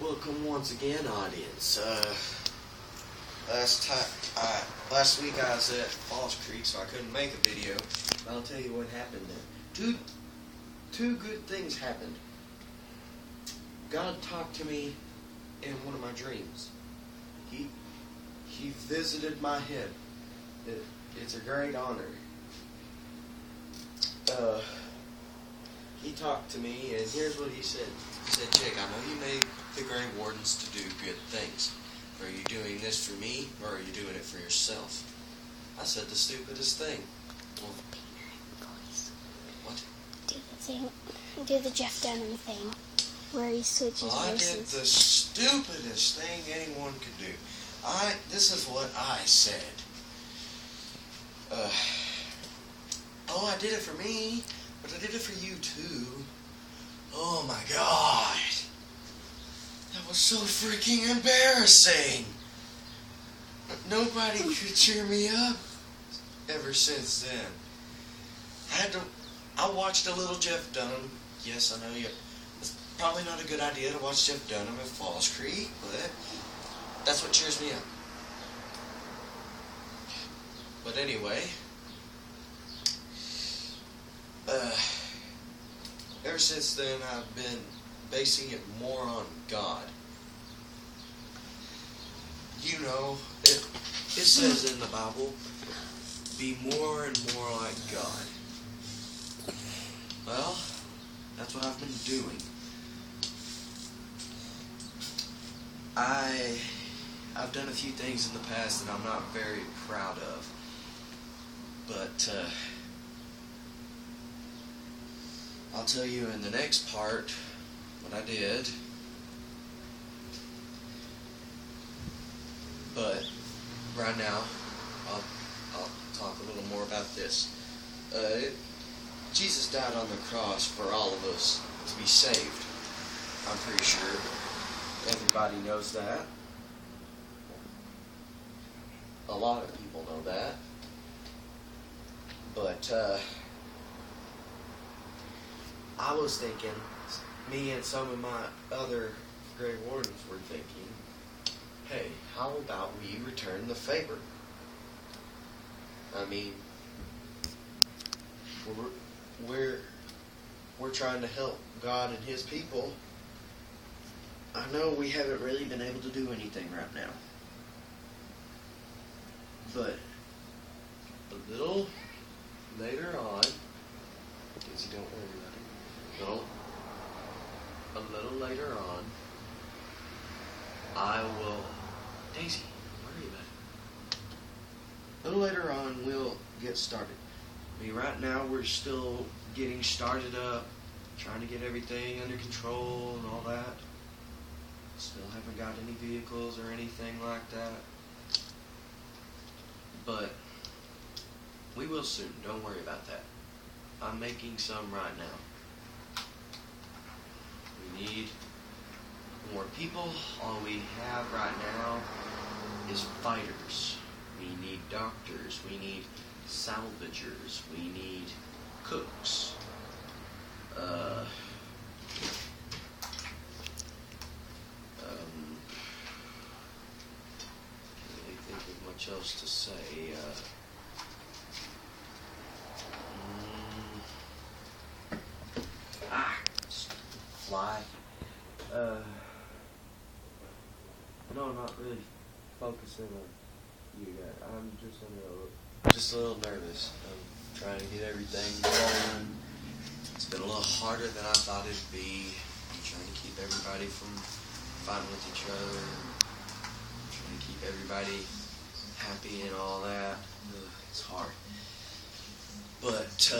Welcome once again, audience. Last week I was at Falls Creek, so I couldn't make a video. But I'll tell you what happened then. Two good things happened. God talked to me in one of my dreams. He visited my head. It's a great honor. He talked to me, and here's what he said. He said, Jake, I know you made the Grey Wardens to do good things. Are you doing this for me, or are you doing it for yourself? I said the stupidest thing. Well, what? Do the Jeff Dunham thing, where he switches voices. I did the stupidest thing anyone could do. This is what I said. I did it for me, but I did it for you too. Oh my God. That was so freaking embarrassing. Nobody could cheer me up ever since then. I watched a little Jeff Dunham. Yes, I know it's probably not a good idea to watch Jeff Dunham at Falls Creek, but that's what cheers me up. But anyway, ever since then I've been basing it more on God. You know, it says in the Bible, be more and more like God. Well, that's what I've been doing. I've done a few things in the past that I'm not very proud of. But I'll tell you in the next part what I did. But right now, I'll talk a little more about this. Jesus died on the cross for all of us to be saved. I'm pretty sure everybody knows that. A lot of people know that. But I was thinking, me and some of my other Grey Wardens were thinking, hey, how about we return the favor? I mean, we're trying to help God and His people. I know we haven't really been able to do anything right now, but a little later on, Daisy, don't worry about it. No, a little later on, I will. Daisy, don't worry about it. A little later on, we'll get started. I mean, right now we're still getting started up, trying to get everything under control and all that. Still haven't got any vehicles or anything like that. But we will soon. Don't worry about that. I'm making some right now. We need more people. All we have right now is fighters. We need doctors. We need salvagers. We need cooks. Can't really think of much else to say. Fly. No, not really focusing on you guys. I'm just a little nervous. I'm trying to get everything going. It's been a little harder than I thought it'd be. I'm trying to keep everybody from fighting with each other. I'm trying to keep everybody happy and all that. It's hard. But,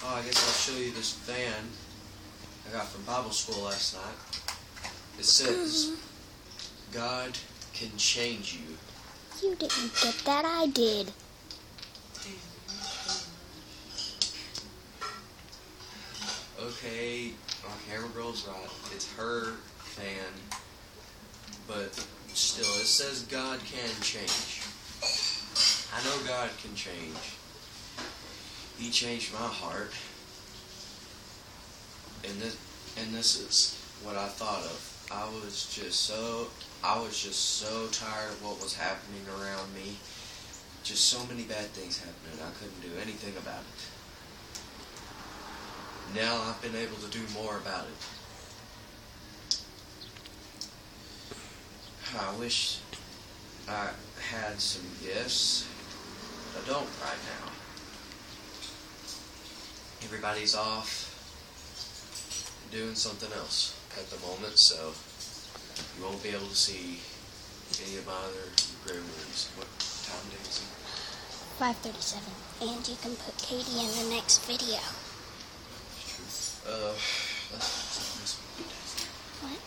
I guess I'll show you this van I got from Bible school last night. It says, God can change you. You didn't get that, I did. Okay, my camera girl's right. It's her fan. But still, it says God can change. I know God can change. He changed my heart. And this is what I thought of. I was just so tired of what was happening around me. Just so many bad things happening. I couldn't do anything about it. Now I've been able to do more about it. I wish I had some gifts. I don't right now. Everybody's off doing something else at the moment, so you won't be able to see any of my other gremlins. What time is it? 5:37. And you can put Katie in the next video. What?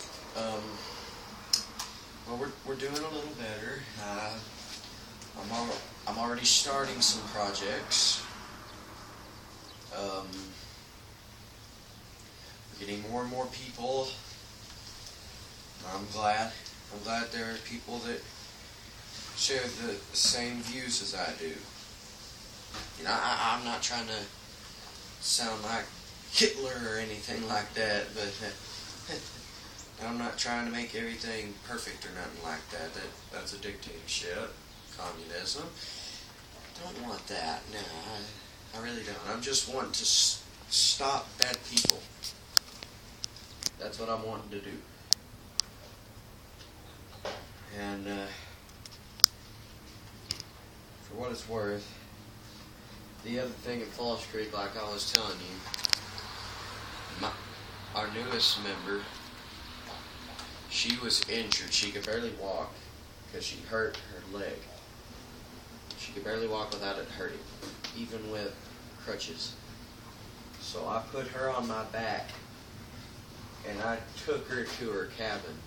Well, we're doing a little better. I'm already starting some projects. We're getting more and more people. I'm glad there are people that share the same views as I do. You know, I'm not trying to sound like Hitler or anything like that, but I'm not trying to make everything perfect or nothing like that. That's a dictatorship, communism. Don't want that. No, I really don't. I'm just wanting to stop bad people. That's what I'm wanting to do. And for what it's worth, the other thing at Falls Creek, like I was telling you, our newest member, she was injured. She could barely walk because she hurt her leg. She could barely walk without it hurting, even with crutches. So I put her on my back and I took her to her cabin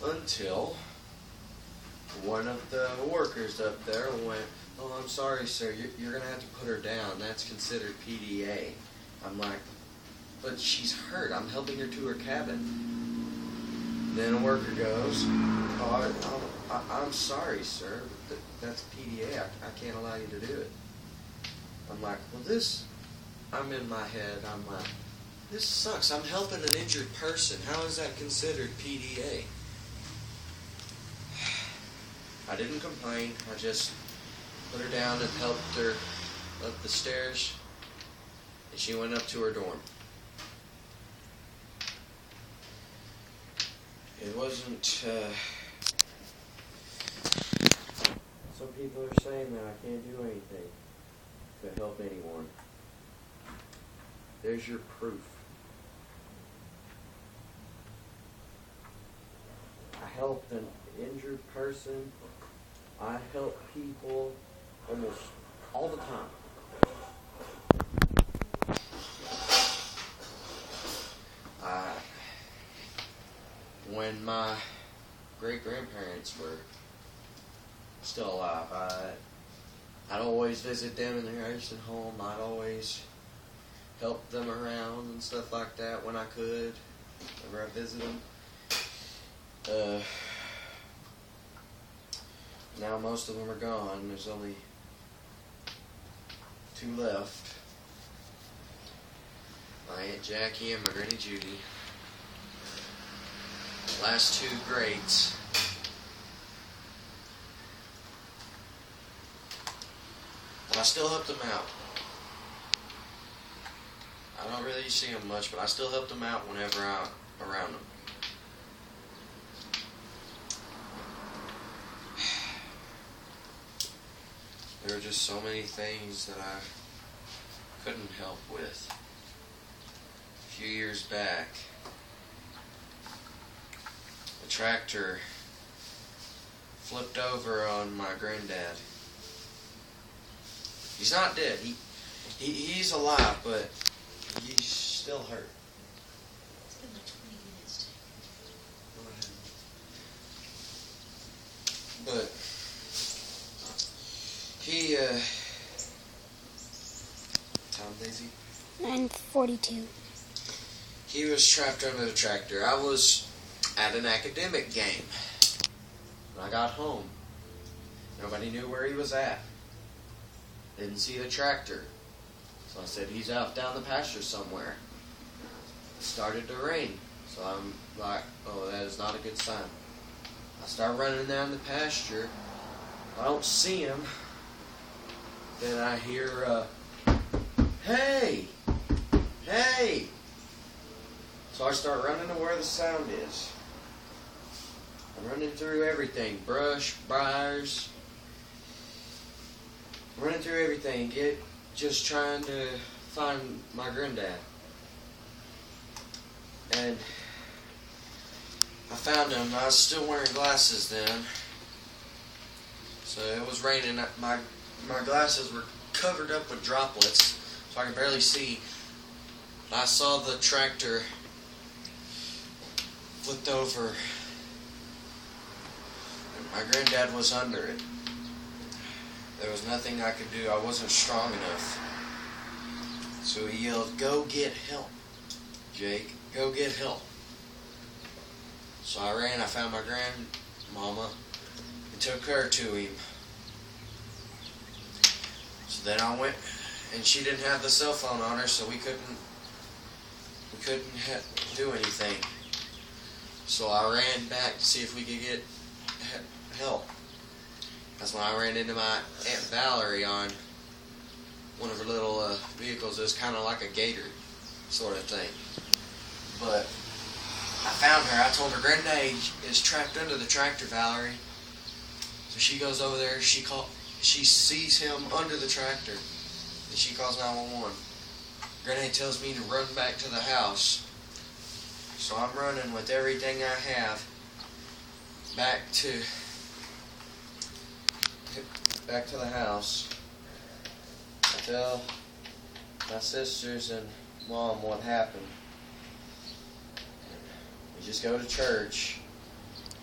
until one of the workers up there went, "Oh, I'm sorry, sir, you're going to have to put her down. That's considered PDA." I'm like, "But she's hurt. I'm helping her to her cabin." Then a worker goes, I'm sorry, sir, but that's PDA. I can't allow you to do it." I'm like, I'm in my head, I'm like, this sucks. I'm helping an injured person. How is that considered PDA? I didn't complain. I just put her down and helped her up the stairs, and she went up to her dorm. It wasn't, some people are saying that I can't do anything to help anyone. There's your proof. I helped an injured person. I help people almost all the time. When my great-grandparents were still alive, I'd always visit them in their nursing home. I'd always help them around and stuff like that when I could, whenever I visit them. Now most of them are gone. There's only 2 left. My Aunt Jackie and my Granny Judy. Last 2 greats. But I still help them out. I don't really see them much, but I still help them out whenever I'm around them. There are just so many things that I couldn't help with. A few years back, the tractor flipped over on my granddad. He's not dead. He's alive, but he's still hurt. It's been like 20 minutes. But he, Tom Daisy? 9:42. He was trapped under the tractor. I was at an academic game. When I got home, nobody knew where he was at. Didn't see the tractor. So I said, he's out down the pasture somewhere. It started to rain. So I'm like, oh, that is not a good sign. I start running down the pasture. I don't see him. Then I hear, hey! Hey! So I start running to where the sound is. I'm running through everything. Brush, briars. Running through everything. Just trying to find my granddad. And I found him. I was still wearing glasses then. So it was raining. My glasses were covered up with droplets, so I could barely see. I saw the tractor flipped over, and my granddad was under it. There was nothing I could do. I wasn't strong enough. So he yelled, "Go get help, Jake. Go get help." So I ran. I found my grandmama and took her to him. So then I went, and she didn't have the cell phone on her, so we couldn't do anything. So I ran back to see if we could get help. That's when I ran into my Aunt Valerie on one of her little vehicles. It was kind of like a gator sort of thing. But I found her. I told her, "Granddad is trapped under the tractor, Valerie." So she goes over there. She sees him under the tractor, and she calls 911. Granddad tells me to run back to the house. So I'm running with everything I have back to the house. I tell my sisters and Mom what happened. We just go to church.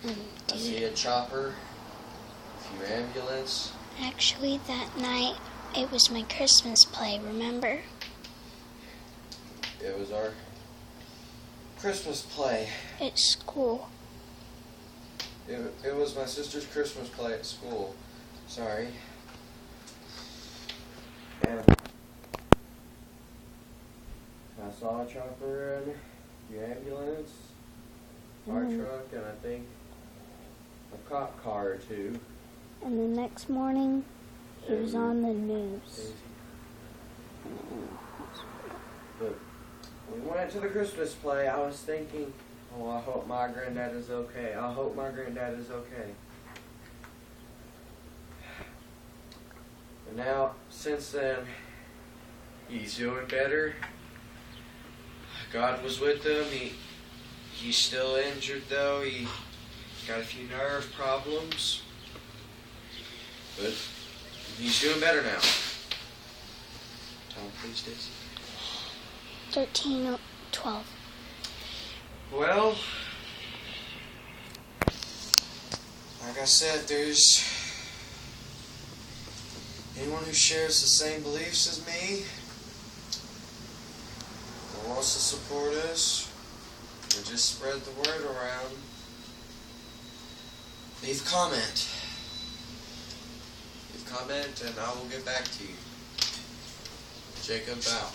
I see a chopper, a few ambulance. Actually, that night, it was my Christmas play, remember? It was our Christmas play. At school. It was my sister's Christmas play at school. Sorry. And I saw a chopper and the ambulance, fire truck, and I think a cop car or two. And the next morning, he was on the news. But we went to the Christmas play. I was thinking, oh, I hope my granddad is okay. I hope my granddad is okay. And now, since then, he's doing better. God was with him. He's still injured, though. He got a few nerve problems. But he's doing better now. Time, please, Daisy. 13:12. Well, like I said, there's anyone who shares the same beliefs as me or wants to support us or just spread the word around, leave a comment. Leave a comment and I will get back to you. Jacob out.